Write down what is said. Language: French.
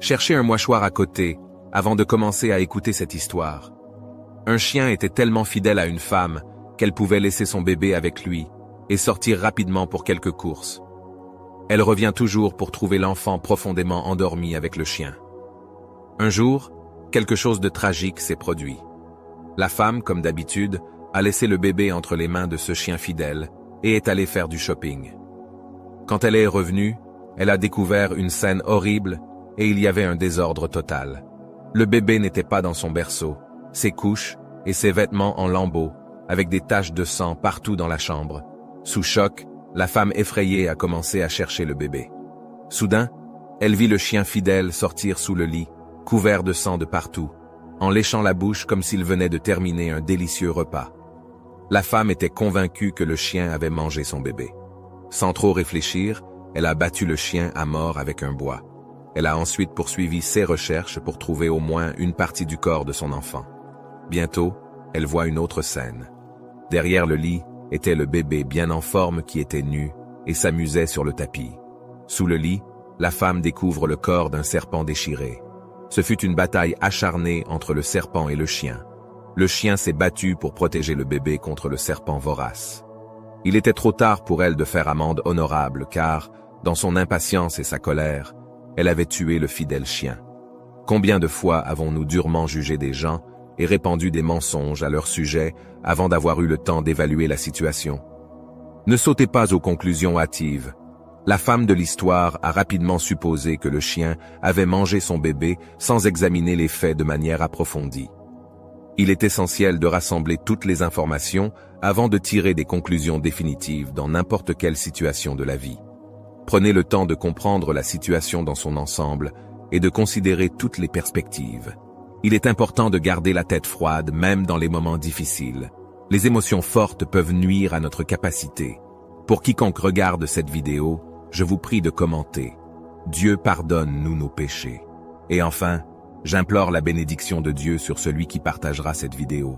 Cherchez un mouchoir à côté, avant de commencer à écouter cette histoire. Un chien était tellement fidèle à une femme qu'elle pouvait laisser son bébé avec lui et sortir rapidement pour quelques courses. Elle revient toujours pour trouver l'enfant profondément endormi avec le chien. Un jour, quelque chose de tragique s'est produit. La femme, comme d'habitude, a laissé le bébé entre les mains de ce chien fidèle et est allée faire du shopping. Quand elle est revenue, elle a découvert une scène horrible et il y avait un désordre total. Le bébé n'était pas dans son berceau, ses couches et ses vêtements en lambeaux, avec des taches de sang partout dans la chambre. Sous choc, la femme effrayée a commencé à chercher le bébé. Soudain, elle vit le chien fidèle sortir sous le lit, couvert de sang de partout, en léchant la bouche comme s'il venait de terminer un délicieux repas. La femme était convaincue que le chien avait mangé son bébé. Sans trop réfléchir, elle a battu le chien à mort avec un bois. Elle a ensuite poursuivi ses recherches pour trouver au moins une partie du corps de son enfant. Bientôt, elle voit une autre scène. Derrière le lit était le bébé bien en forme qui était nu et s'amusait sur le tapis. Sous le lit, la femme découvre le corps d'un serpent déchiré. Ce fut une bataille acharnée entre le serpent et le chien. Le chien s'est battu pour protéger le bébé contre le serpent vorace. Il était trop tard pour elle de faire amende honorable car, dans son impatience et sa colère, elle avait tué le fidèle chien. Combien de fois avons-nous durement jugé des gens et répandu des mensonges à leur sujet avant d'avoir eu le temps d'évaluer la situation? Ne sautez pas aux conclusions hâtives. La femme de l'histoire a rapidement supposé que le chien avait mangé son bébé sans examiner les faits de manière approfondie. Il est essentiel de rassembler toutes les informations avant de tirer des conclusions définitives dans n'importe quelle situation de la vie. Prenez le temps de comprendre la situation dans son ensemble et de considérer toutes les perspectives. Il est important de garder la tête froide même dans les moments difficiles. Les émotions fortes peuvent nuire à notre capacité. Pour quiconque regarde cette vidéo, je vous prie de commenter. Dieu pardonne-nous nos péchés. Et enfin, j'implore la bénédiction de Dieu sur celui qui partagera cette vidéo.